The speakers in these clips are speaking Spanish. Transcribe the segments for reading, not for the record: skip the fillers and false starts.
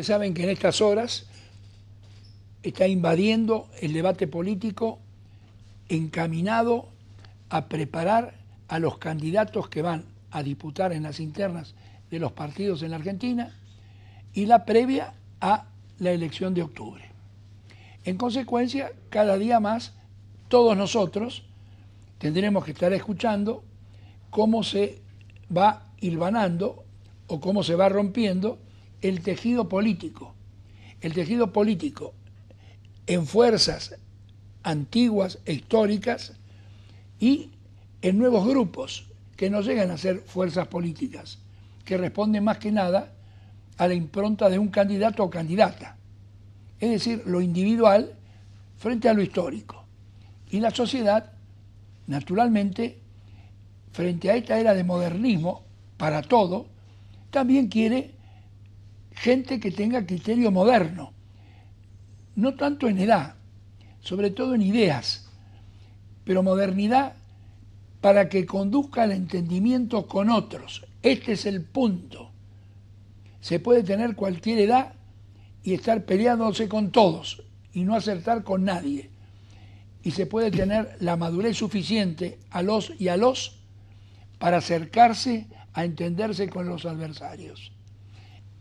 Ustedes saben que en estas horas está invadiendo el debate político encaminado a preparar a los candidatos que van a disputar en las internas de los partidos en la Argentina y la previa a la elección de octubre. En consecuencia, cada día más todos nosotros tendremos que estar escuchando cómo se va hilvanando o cómo se va rompiendo el tejido político. El tejido político en fuerzas antiguas e históricas y en nuevos grupos que no llegan a ser fuerzas políticas, que responden más que nada a la impronta de un candidato o candidata. Es decir, lo individual frente a lo histórico. Y la sociedad, naturalmente, frente a esta era de modernismo para todo, también quiere gente que tenga criterio moderno, no tanto en edad, sobre todo en ideas, pero modernidad para que conduzca al entendimiento con otros. Este es el punto. Se puede tener cualquier edad y estar peleándose con todos y no acertar con nadie. Y se puede tener la madurez suficiente a los para acercarse a entenderse con los adversarios.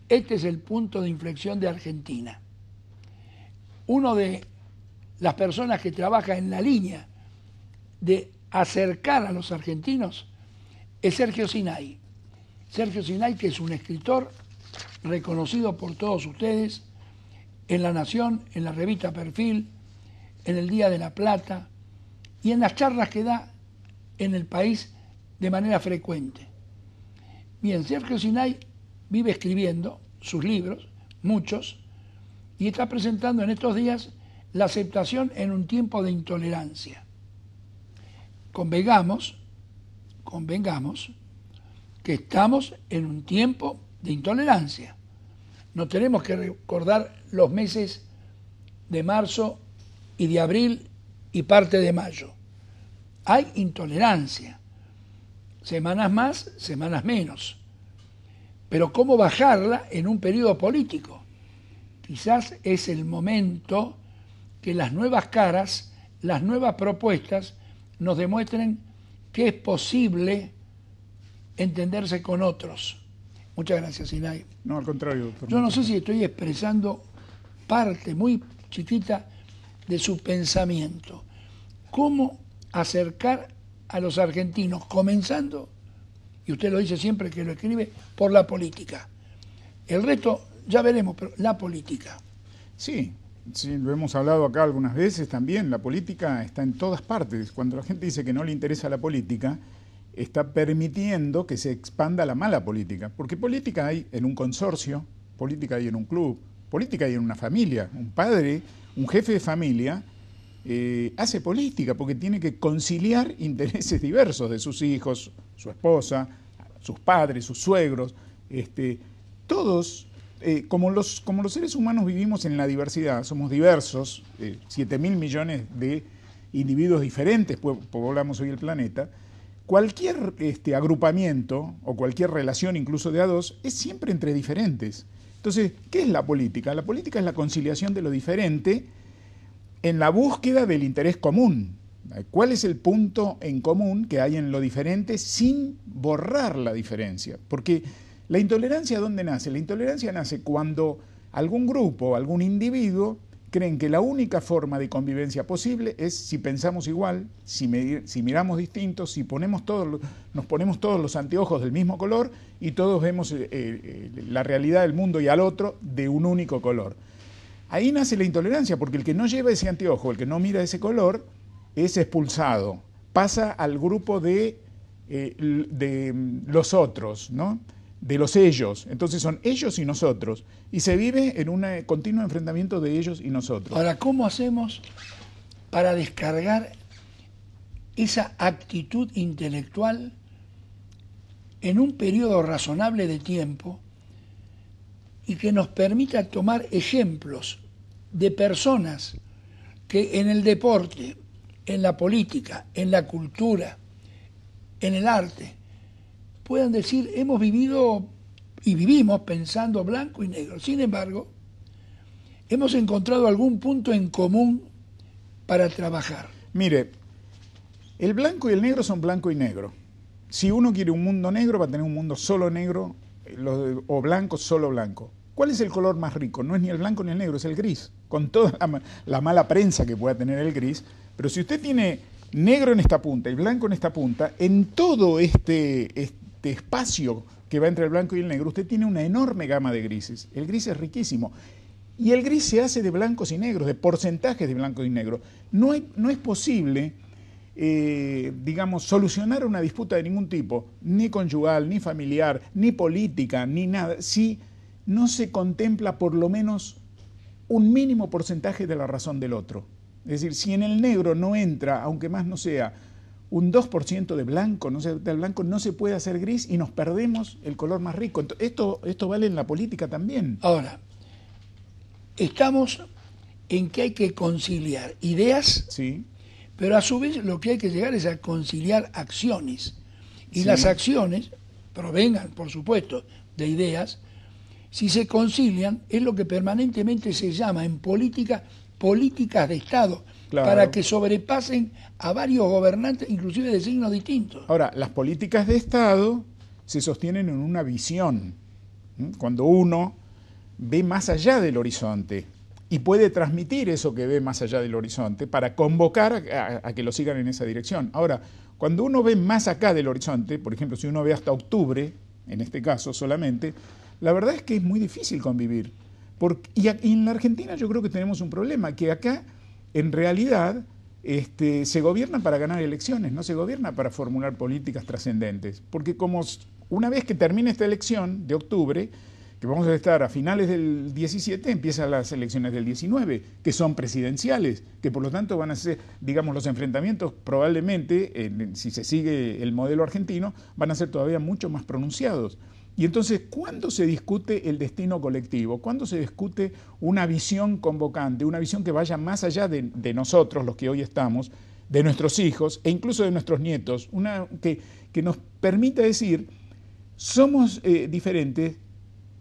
Este es el punto de inflexión de Argentina. Uno de las personas que trabaja en la línea de acercar a los argentinos es Sergio Sinay. Sergio Sinay, que es un escritor reconocido por todos ustedes en La Nación, en la revista Perfil, en el Día de la Plata y en las charlas que da en El País de manera frecuente. Bien, Sergio Sinay vive escribiendo sus libros, muchos, y está presentando en estos días La aceptación en un tiempo de intolerancia. Convengamos que estamos en un tiempo de intolerancia. No tenemos que recordar los meses de marzo y de abril y parte de mayo. Hay intolerancia, semanas más, semanas menos. Pero ¿cómo bajarla en un periodo político? Quizás es el momento que las nuevas caras, las nuevas propuestas nos demuestren que es posible entenderse con otros. Muchas gracias, Sinay. No, al contrario, doctor. Yo no sé si estoy expresando parte muy chiquita de su pensamiento. ¿Cómo acercar a los argentinos, comenzando, y usted lo dice siempre que lo escribe, por la política? El resto, ya veremos, pero la política. Sí, sí, lo hemos hablado acá algunas veces también. La política está en todas partes. Cuando la gente dice que no le interesa la política, está permitiendo que se expanda la mala política. Porque política hay en un consorcio, política hay en un club, política hay en una familia. Un padre, un jefe de familia, hace política porque tiene que conciliar intereses diversos de sus hijos, su esposa, sus padres, sus suegros, todos. Como los seres humanos vivimos en la diversidad, somos diversos, 7.000 millones de individuos diferentes, poblamos hoy el planeta. Cualquier agrupamiento o cualquier relación, incluso de a dos, es siempre entre diferentes. Entonces, ¿qué es la política? La política es la conciliación de lo diferente en la búsqueda del interés común. ¿Cuál es el punto en común que hay en lo diferente sin borrar la diferencia? Porque la intolerancia, ¿dónde nace? La intolerancia nace cuando algún grupo, algún individuo creen que la única forma de convivencia posible es si pensamos igual, si miramos distintos, si nos ponemos todos los anteojos del mismo color y todos vemos la realidad del mundo y al otro de un único color. Ahí nace la intolerancia, porque el que no lleva ese anteojo, el que no mira ese color, es expulsado, pasa al grupo de los otros, ¿no? De los ellos. Entonces son ellos y nosotros. Y se vive en un continuo enfrentamiento de ellos y nosotros. Ahora, ¿cómo hacemos para descargar esa actitud intelectual en un periodo razonable de tiempo y que nos permita tomar ejemplos de personas que en el deporte, en la política, en la cultura, en el arte, puedan decir, hemos vivido y vivimos pensando blanco y negro. Sin embargo, hemos encontrado algún punto en común para trabajar. Mire, el blanco y el negro son blanco y negro. Si uno quiere un mundo negro, va a tener un mundo solo negro, o blanco, solo blanco. ¿Cuál es el color más rico? No es ni el blanco ni el negro, es el gris, con toda la mala prensa que pueda tener el gris. Pero si usted tiene negro en esta punta y blanco en esta punta, en todo este espacio que va entre el blanco y el negro, usted tiene una enorme gama de grises. El gris es riquísimo. Y el gris se hace de blancos y negros, de porcentajes de blanco y negro. No es posible, digamos, solucionar una disputa de ningún tipo, ni conyugal, ni familiar, ni política, ni nada, si no se contempla por lo menos un mínimo porcentaje de la razón del otro. Es decir, si en el negro no entra, aunque más no sea, un 2% de blanco, del blanco no se puede hacer gris y nos perdemos el color más rico. Esto vale en la política también. Ahora, estamos en que hay que conciliar ideas, sí, pero a su vez lo que hay que llegar es a conciliar acciones. Y sí, las acciones provengan, por supuesto, de ideas. Si se concilian, es lo que permanentemente se llama en política políticas de Estado, claro, para que sobrepasen a varios gobernantes, inclusive de signos distintos. Ahora, las políticas de Estado se sostienen en una visión. Cuando uno ve más allá del horizonte y puede transmitir eso que ve más allá del horizonte para convocar a que lo sigan en esa dirección. Ahora, cuando uno ve más acá del horizonte, por ejemplo, si uno ve hasta octubre, en este caso solamente, la verdad es que es muy difícil convivir. Y en la Argentina yo creo que tenemos un problema, que acá en realidad se gobierna para ganar elecciones, no se gobierna para formular políticas trascendentes. Porque como una vez que termine esta elección de octubre, que vamos a estar a finales del 17, empiezan las elecciones del 19, que son presidenciales, que por lo tanto van a ser, digamos, los enfrentamientos probablemente, si se sigue el modelo argentino, van a ser todavía mucho más pronunciados. Y entonces, ¿cuándo se discute el destino colectivo? ¿Cuándo se discute una visión convocante, una visión que vaya más allá de nosotros, los que hoy estamos, de nuestros hijos e incluso de nuestros nietos? Que nos permita decir, somos diferentes,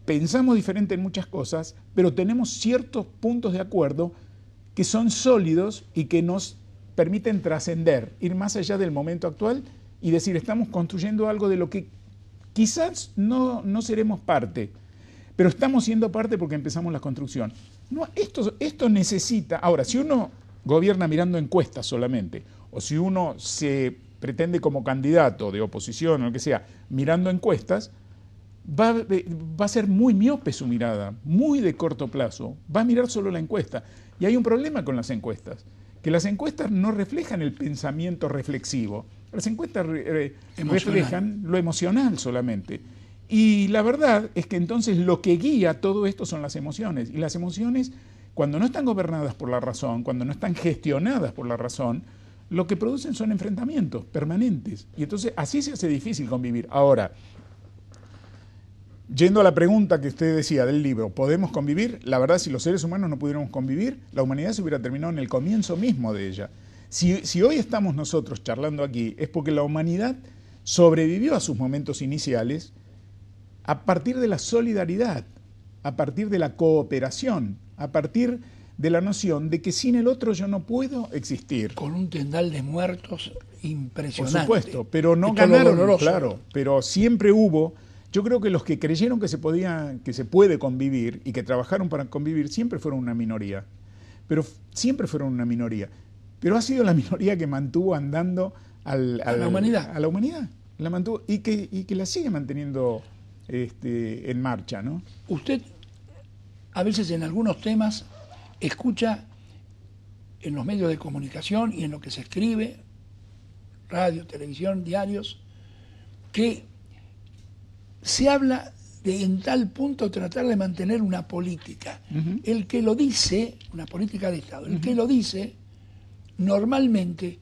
pensamos diferente en muchas cosas, pero tenemos ciertos puntos de acuerdo que son sólidos y que nos permiten trascender, ir más allá del momento actual y decir, estamos construyendo algo de lo que quizás no seremos parte, pero estamos siendo parte porque empezamos la construcción. No, esto necesita... Ahora, si uno gobierna mirando encuestas solamente, o si uno se pretende como candidato de oposición o lo que sea, mirando encuestas, va a ser muy miope su mirada, muy de corto plazo, va a mirar solo la encuesta. Y hay un problema con las encuestas, que las encuestas no reflejan el pensamiento reflexivo. Las encuestas reflejan lo emocional solamente. Y la verdad es que entonces lo que guía todo esto son las emociones. Y las emociones, cuando no están gobernadas por la razón, cuando no están gestionadas por la razón, lo que producen son enfrentamientos permanentes. Y entonces así se hace difícil convivir. Ahora, yendo a la pregunta que usted decía del libro, ¿podemos convivir? La verdad, si los seres humanos no pudiéramos convivir, la humanidad se hubiera terminado en el comienzo mismo de ella. Si hoy estamos nosotros charlando aquí, es porque la humanidad sobrevivió a sus momentos iniciales a partir de la solidaridad, a partir de la cooperación, a partir de la noción de que sin el otro yo no puedo existir. Con un tendal de muertos impresionante. Por supuesto, pero no ganaron, claro, pero siempre hubo... Yo creo que los que creyeron que se puede convivir y que trabajaron para convivir siempre fueron una minoría. Pero ha sido la minoría que mantuvo andando a la humanidad. A la humanidad. La mantuvo y que la sigue manteniendo en marcha, ¿no? Usted a veces en algunos temas escucha en los medios de comunicación y en lo que se escribe, radio, televisión, diarios, que se habla de en tal punto tratar de mantener una política. Uh-huh. El que lo dice, una política de Estado, el que lo dice, normalmente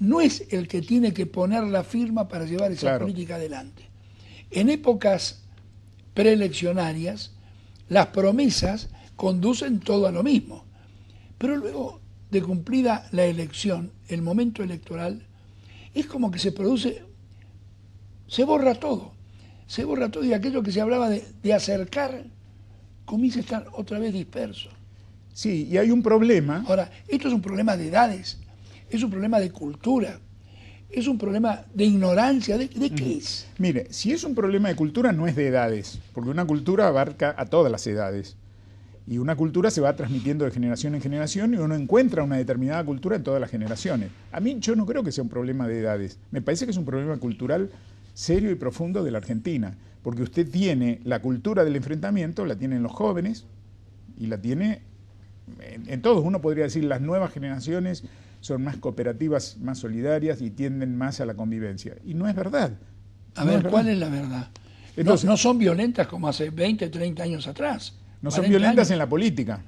no es el que tiene que poner la firma para llevar esa política adelante. En épocas preeleccionarias, las promesas conducen todo a lo mismo. Pero luego de cumplida la elección, el momento electoral, es como que se borra todo. se borra todo y aquello que se hablaba de acercar comienza a estar otra vez disperso. Sí, y hay un problema. Ahora, esto es un problema de edades, es un problema de cultura, es un problema de ignorancia. ¿De qué es? Mire, si es un problema de cultura, no es de edades, porque una cultura abarca a todas las edades. Y una cultura se va transmitiendo de generación en generación y uno encuentra una determinada cultura en todas las generaciones. A mí yo no creo que sea un problema de edades. Me parece que es un problema cultural serio y profundo de la Argentina, porque usted tiene la cultura del enfrentamiento, la tienen los jóvenes y la tiene en todos. Uno podría decir las nuevas generaciones son más cooperativas, más solidarias y tienden más a la convivencia. Y no es verdad. A ver, ¿cuál es la verdad? Entonces, no son violentas como hace 20, 30 años atrás. No son violentas en la política,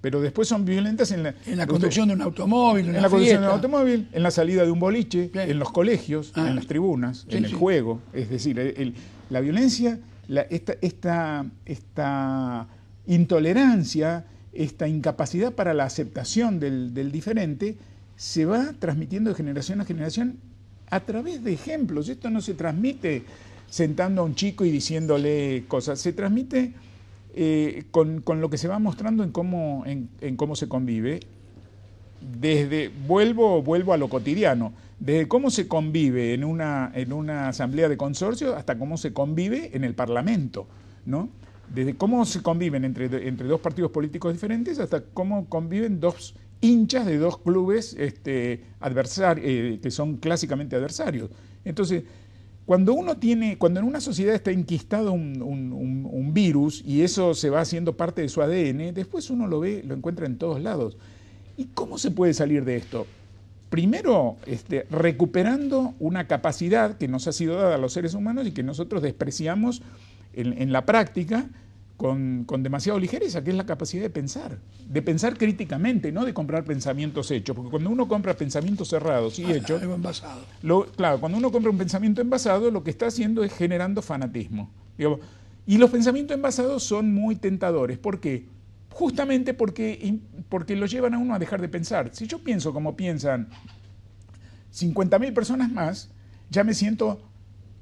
pero después son violentas en la conducción de un automóvil, en la conducción de un automóvil, en la salida de un boliche, en los colegios, en las tribunas, en el juego. Es decir, la violencia, esta intolerancia, esta incapacidad para la aceptación del diferente, se va transmitiendo de generación a generación a través de ejemplos. Esto no se transmite sentando a un chico y diciéndole cosas, se transmite con lo que se va mostrando en cómo se convive. Vuelvo a lo cotidiano, desde cómo se convive en una asamblea de consorcio hasta cómo se convive en el Parlamento, ¿no? Desde cómo se conviven entre dos partidos políticos diferentes hasta cómo conviven dos hinchas de dos clubes que son clásicamente adversarios. Entonces, cuando en una sociedad está enquistado un virus y eso se va haciendo parte de su ADN, después uno lo encuentra en todos lados. ¿Y cómo se puede salir de esto? Primero, recuperando una capacidad que nos ha sido dada a los seres humanos y que nosotros despreciamos en la práctica con demasiado ligereza, que es la capacidad de pensar críticamente, no de comprar pensamientos hechos, porque cuando uno compra pensamientos cerrados y hechos, claro, cuando uno compra un pensamiento envasado, lo que está haciendo es generando fanatismo. Digamos, y los pensamientos envasados son muy tentadores. ¿Por qué? Justamente porque lo llevan a uno a dejar de pensar. Si yo pienso como piensan 50.000 personas más, ya me siento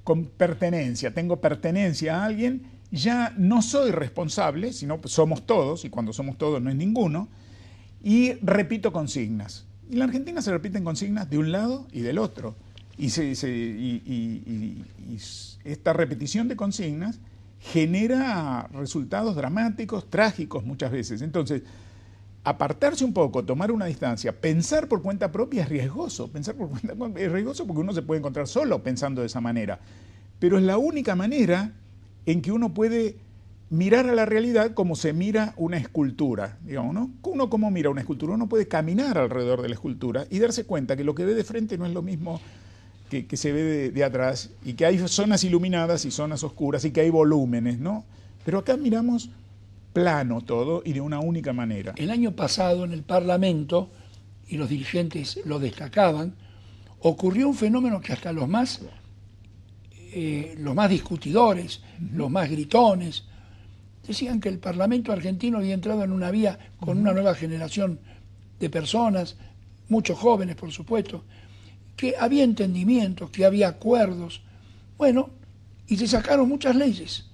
con pertenencia, tengo pertenencia a alguien, ya no soy responsable, sino somos todos, y cuando somos todos no es ninguno, y repito consignas. Y en la Argentina se repiten consignas de un lado y del otro. Y esta repetición de consignas genera resultados dramáticos, trágicos muchas veces. Entonces, apartarse un poco, tomar una distancia, pensar por cuenta propia es riesgoso. Pensar por cuenta propia es riesgoso porque uno se puede encontrar solo pensando de esa manera. Pero es la única manera en que uno puede mirar a la realidad como se mira una escultura, digamos, ¿no? Uno como mira una escultura, uno puede caminar alrededor de la escultura y darse cuenta que lo que ve de frente no es lo mismo que se ve de atrás, y que hay zonas iluminadas y zonas oscuras y que hay volúmenes, ¿no? Pero acá miramos plano todo y de una única manera. El año pasado en el Parlamento, y los dirigentes lo destacaban, ocurrió un fenómeno que hasta los más discutidores, los más gritones, decían que el Parlamento argentino había entrado en una vía con una nueva generación de personas, muchos jóvenes por supuesto, que había entendimientos, que había acuerdos, bueno, y se sacaron muchas leyes.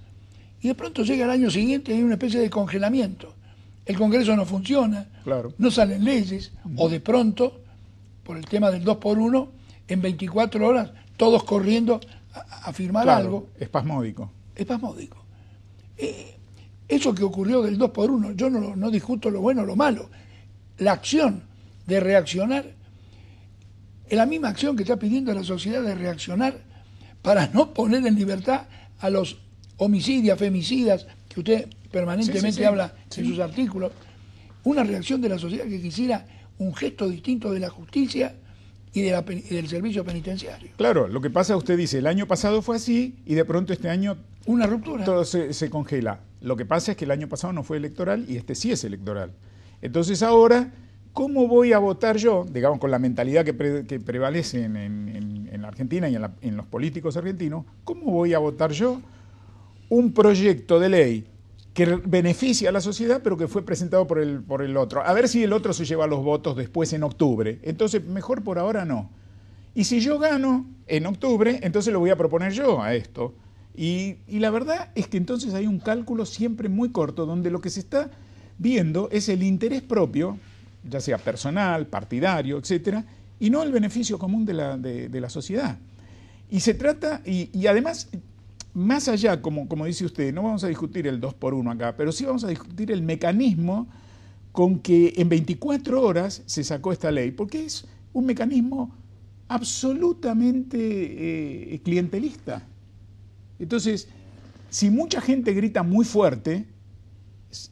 Y de pronto llega el año siguiente y hay una especie de congelamiento. El Congreso no funciona, claro, no salen leyes, o de pronto, por el tema del 2x1, en 24 horas, todos corriendo a firmar algo. Espasmódico. Espasmódico. Eso que ocurrió del 2x1, yo no discuto lo bueno o lo malo. La acción de reaccionar es la misma acción que está pidiendo la sociedad de reaccionar para no poner en libertad a los homicidas, femicidas, que usted permanentemente habla en sus artículos. Una reacción de la sociedad que quisiera un gesto distinto de la justicia y del servicio penitenciario. Claro, lo que pasa, usted dice, el año pasado fue así y de pronto este año una ruptura. Todo se congela. Lo que pasa es que el año pasado no fue electoral y este sí es electoral. Entonces ahora, ¿cómo voy a votar yo, digamos, con la mentalidad que prevalece en la Argentina y en los políticos argentinos, cómo voy a votar yo un proyecto de ley que beneficia a la sociedad, pero que fue presentado por el otro? A ver si el otro se lleva los votos después en octubre. Entonces, mejor por ahora no. Y si yo gano en octubre, entonces lo voy a proponer yo a esto. Y la verdad es que entonces hay un cálculo siempre muy corto, donde lo que se está viendo es el interés propio, ya sea personal, partidario, etcétera, y no el beneficio común de la sociedad. Y se trata, y además, más allá, como dice usted, no vamos a discutir el 2x1 acá, pero sí vamos a discutir el mecanismo con que en 24 horas se sacó esta ley, porque es un mecanismo absolutamente clientelista. Entonces, si mucha gente grita muy fuerte,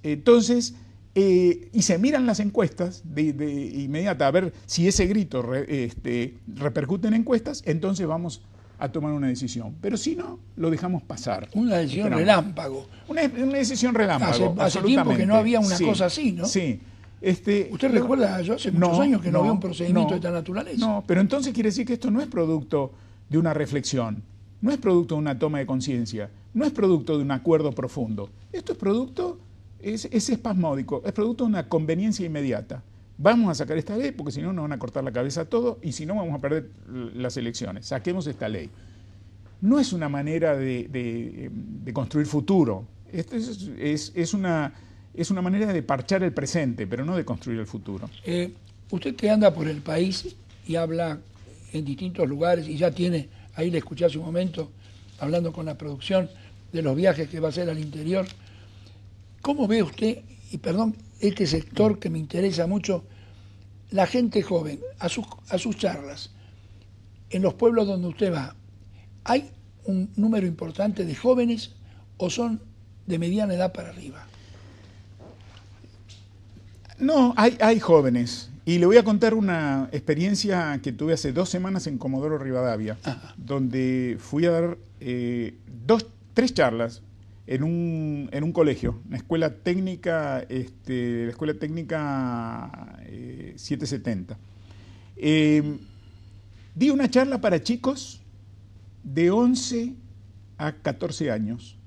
entonces, y se miran las encuestas de inmediata a ver si ese grito repercute en encuestas, entonces vamos a tomar una decisión. Pero si no, lo dejamos pasar. Una decisión relámpago. Una decisión relámpago. Hace tiempo que no había una cosa así, ¿no? Sí. ¿Usted recuerda? Yo hace muchos años que no había un procedimiento de esta naturaleza. No, pero entonces quiere decir que esto no es producto de una reflexión, no es producto de una toma de conciencia, no es producto de un acuerdo profundo. Esto es producto, es espasmódico, es producto de una conveniencia inmediata. Vamos a sacar esta ley porque si no nos van a cortar la cabeza a todos y si no vamos a perder las elecciones. Saquemos esta ley. No es una manera de construir futuro. Esto es una manera de parchar el presente, pero no de construir el futuro. Usted que anda por el país y habla en distintos lugares y ya tiene, ahí le escuché hace un momento, hablando con la producción de los viajes que va a hacer al interior, ¿cómo ve usted, y perdón, este sector que me interesa mucho, la gente joven, a sus charlas, en los pueblos donde usted va, ¿hay un número importante de jóvenes o son de mediana edad para arriba? No, hay jóvenes. Y le voy a contar una experiencia que tuve hace 2 semanas en Comodoro Rivadavia, donde fui a dar 3 charlas en un colegio, una escuela técnica, la escuela técnica 770. Di una charla para chicos de 11 a 14 años.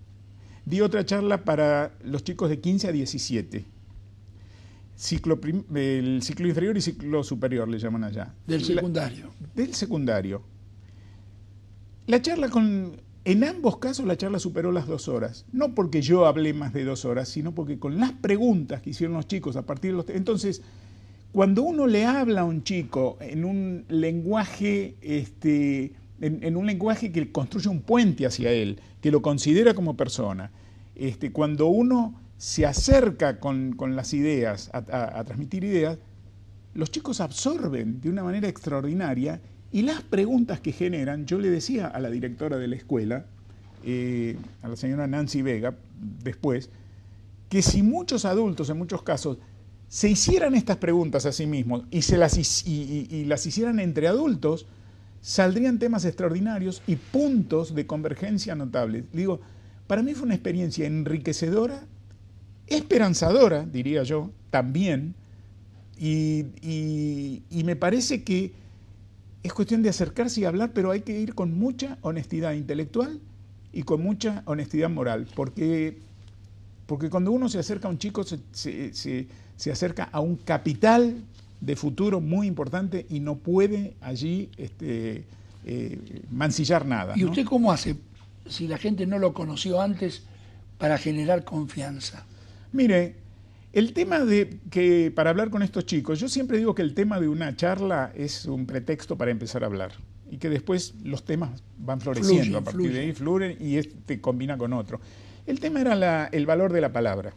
Di otra charla para los chicos de 15 a 17. El ciclo inferior y ciclo superior le llaman allá. Del secundario. Del secundario. La charla en ambos casos la charla superó las 2 horas. No porque yo hablé más de 2 horas, sino porque con las preguntas que hicieron los chicos a partir de los... Entonces, cuando uno le habla a un chico en un lenguaje, en un lenguaje que construye un puente hacia él, que lo considera como persona, cuando uno se acerca con las ideas, a transmitir ideas, los chicos absorben de una manera extraordinaria y las preguntas que generan, yo le decía a la directora de la escuela, a la señora Nancy Vega, después, que si muchos adultos, en muchos casos, se hicieran estas preguntas a sí mismos y las hicieran entre adultos, saldrían temas extraordinarios y puntos de convergencia notables. Digo, para mí fue una experiencia enriquecedora, esperanzadora, diría yo, también, y me parece que es cuestión de acercarse y hablar, pero hay que ir con mucha honestidad intelectual y con mucha honestidad moral, porque cuando uno se acerca a un chico, se acerca a un capital de futuro muy importante y no puede allí mancillar nada. ¿Y usted cómo hace, si la gente no lo conoció antes, para generar confianza? Mire, el tema para hablar con estos chicos, yo siempre digo que el tema de una charla es un pretexto para empezar a hablar y que después los temas van floreciendo, a partir de ahí fluyen y combina con otro. El tema era el valor de la palabra.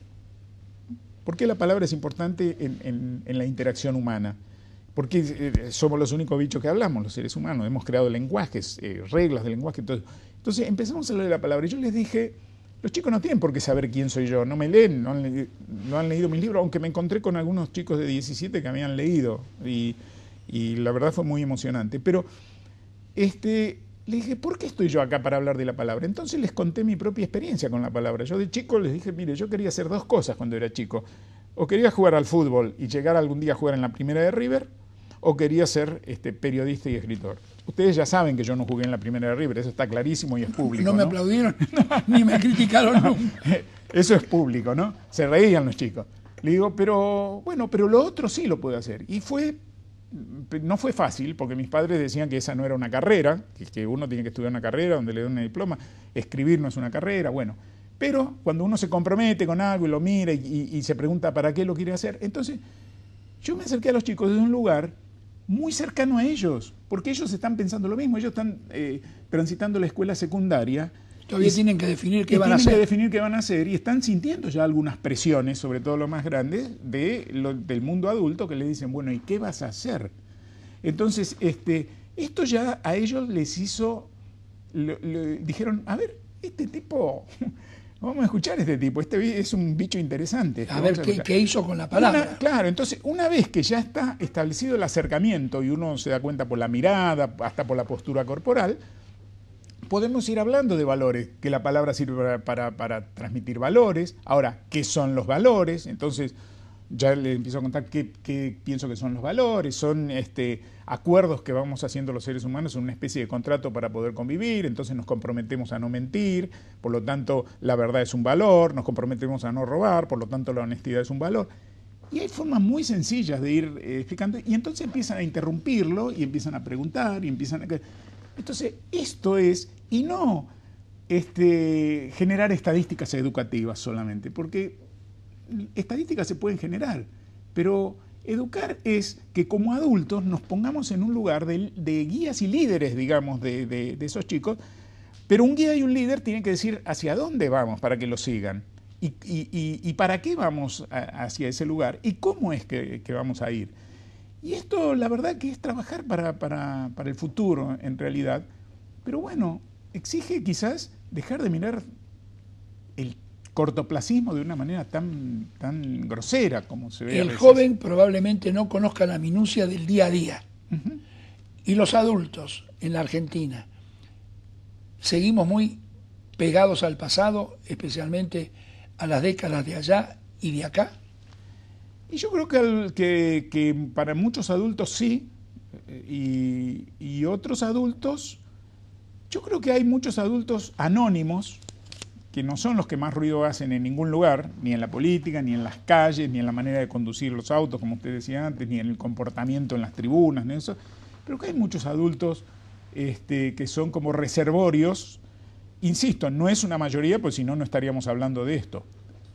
¿Por qué la palabra es importante en la interacción humana? Porque somos los únicos bichos que hablamos, los seres humanos. Hemos creado lenguajes, reglas de lenguaje. Entonces empezamos a hablar de la palabra. Y yo les dije, los chicos no tienen por qué saber quién soy yo. No me leen, no han leído mis libros, aunque me encontré con algunos chicos de 17 que habían leído. Y la verdad fue muy emocionante. Pero le dije, ¿por qué estoy yo acá para hablar de la palabra? Entonces les conté mi propia experiencia con la palabra. Yo de chico les dije, mire, yo quería hacer 2 cosas cuando era chico. O quería jugar al fútbol y llegar algún día a jugar en la primera de River, o quería ser periodista y escritor. Ustedes ya saben que yo no jugué en la primera de River, eso está clarísimo y es público. No me aplaudieron, ni me criticaron nunca. Eso es público, ¿no? Se reían los chicos. Le digo, pero lo otro sí lo puedo hacer. Y fue no fue fácil, porque mis padres decían que esa no era una carrera, que uno tiene que estudiar una carrera donde le den un diploma, escribir no es una carrera, bueno. Pero cuando uno se compromete con algo y lo mira y se pregunta para qué lo quiere hacer, entonces yo me acerqué a los chicos desde un lugar muy cercano a ellos, porque ellos están pensando lo mismo, ellos están transitando la escuela secundaria. Todavía tienen que definir qué van a hacer. Tienen que definir qué van a hacer y están sintiendo ya algunas presiones, sobre todo los más grandes, del mundo adulto, que le dicen, bueno, ¿y qué vas a hacer? Entonces, esto ya a ellos les hizo, dijeron, a ver, este tipo, vamos a escuchar a este tipo, este es un bicho interesante. A ver qué hizo con la palabra. Claro, entonces, una vez que ya está establecido el acercamiento y uno se da cuenta por la mirada, hasta por la postura corporal, podemos ir hablando de valores, que la palabra sirve para transmitir valores. Ahora, ¿qué son los valores? Entonces, ya le empiezo a contar qué pienso que son los valores. Son acuerdos que vamos haciendo los seres humanos en una especie de contrato para poder convivir. Entonces nos comprometemos a no mentir, por lo tanto la verdad es un valor. Nos comprometemos a no robar, por lo tanto la honestidad es un valor. Y hay formas muy sencillas de ir explicando. Y entonces empiezan a interrumpirlo y empiezan a preguntar y empiezan a... Entonces, esto es, y no generar estadísticas educativas solamente, porque estadísticas se pueden generar, pero educar es que como adultos nos pongamos en un lugar de guías y líderes, digamos, de esos chicos, pero un guía y un líder tienen que decir hacia dónde vamos para que lo sigan, y para qué vamos hacia ese lugar, y cómo es que vamos a ir. Y esto, la verdad, que es trabajar para el futuro, en realidad. Pero bueno, exige quizás dejar de mirar el cortoplacismo de una manera tan grosera como se ve a veces. El joven probablemente no conozca la minucia del día a día. Uh-huh. Y los adultos en la Argentina seguimos muy pegados al pasado, especialmente a las décadas de allá y de acá. Y yo creo que para muchos adultos sí, y otros adultos, yo creo que hay muchos adultos anónimos, que no son los que más ruido hacen en ningún lugar, ni en la política, ni en las calles, ni en la manera de conducir los autos, como usted decía antes, ni en el comportamiento en las tribunas, ni eso, pero que hay muchos adultos que son como reservorios. Insisto, no es una mayoría, pues si no, no estaríamos hablando de esto.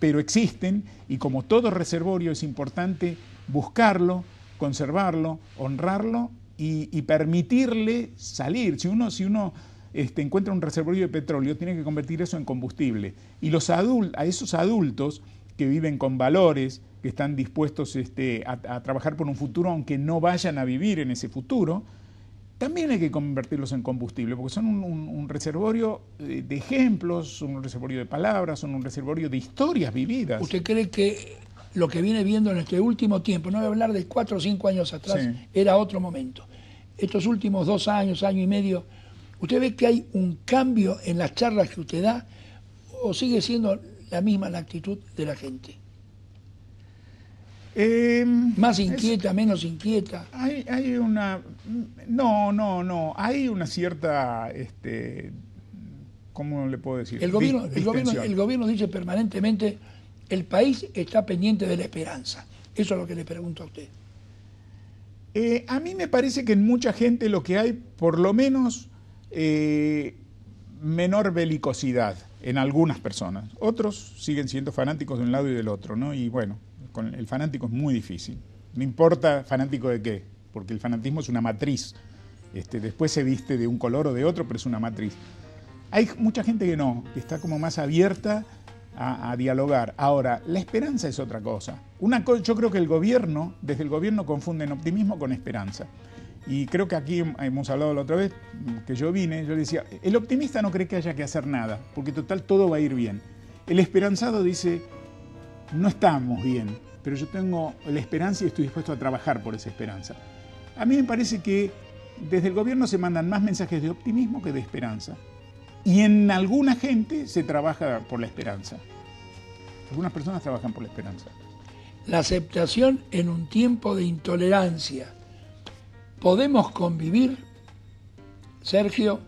Pero existen, y como todo reservorio es importante buscarlo, conservarlo, honrarlo y permitirle salir. Si uno encuentra un reservorio de petróleo, tiene que convertir eso en combustible. Y a esos adultos que viven con valores, que están dispuestos a trabajar por un futuro, aunque no vayan a vivir en ese futuro, también hay que convertirlos en combustible, porque son un reservorio de ejemplos, son un reservorio de palabras, son un reservorio de historias vividas. ¿Usted cree que lo que viene viendo en este último tiempo, no voy a hablar de 4 o 5 años atrás, sí, era otro momento, estos últimos 2 años, año y medio, ¿usted ve que hay un cambio en las charlas que usted da o sigue siendo la misma la actitud de la gente? ¿Más inquieta, menos inquieta? Hay una... No. Hay una cierta... ¿cómo le puedo decir? El gobierno dice permanentemente, el país está pendiente de la esperanza. Eso es lo que le pregunto a usted. A mí me parece que en mucha gente lo que hay, por lo menos, menor belicosidad en algunas personas. Otros siguen siendo fanáticos de un lado y del otro, ¿no? Y bueno, con el fanático es muy difícil. No importa fanático de qué, porque el fanatismo es una matriz. Después se viste de un color o de otro, pero es una matriz. Hay mucha gente que no, que está como más abierta a dialogar. Ahora, la esperanza es otra cosa. Yo creo que desde el gobierno confunden optimismo con esperanza. Y creo que aquí hemos hablado la otra vez que yo vine, yo decía, el optimista no cree que haya que hacer nada, porque total todo va a ir bien. El esperanzado dice, no estamos bien, pero yo tengo la esperanza y estoy dispuesto a trabajar por esa esperanza. A mí me parece que desde el gobierno se mandan más mensajes de optimismo que de esperanza. Y en alguna gente se trabaja por la esperanza. Algunas personas trabajan por la esperanza. La aceptación en un tiempo de intolerancia. ¿Podemos convivir? Sergio,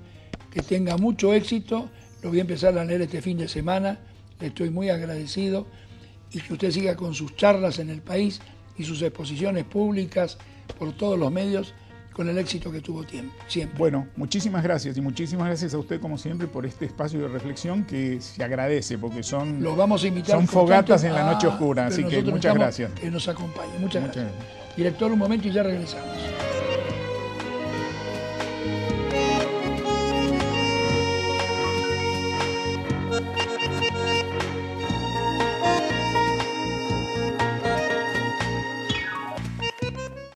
que tenga mucho éxito. Lo voy a empezar a leer este fin de semana. Le estoy muy agradecido. Y que usted siga con sus charlas en el país y sus exposiciones públicas por todos los medios, con el éxito que tuvo siempre. Bueno, muchísimas gracias, y muchísimas gracias a usted como siempre por este espacio de reflexión que se agradece, porque los vamos a invitar, son fogatas en la noche oscura, así que muchas gracias. Que nos acompañe. Muchas gracias. Director, un momento y ya regresamos.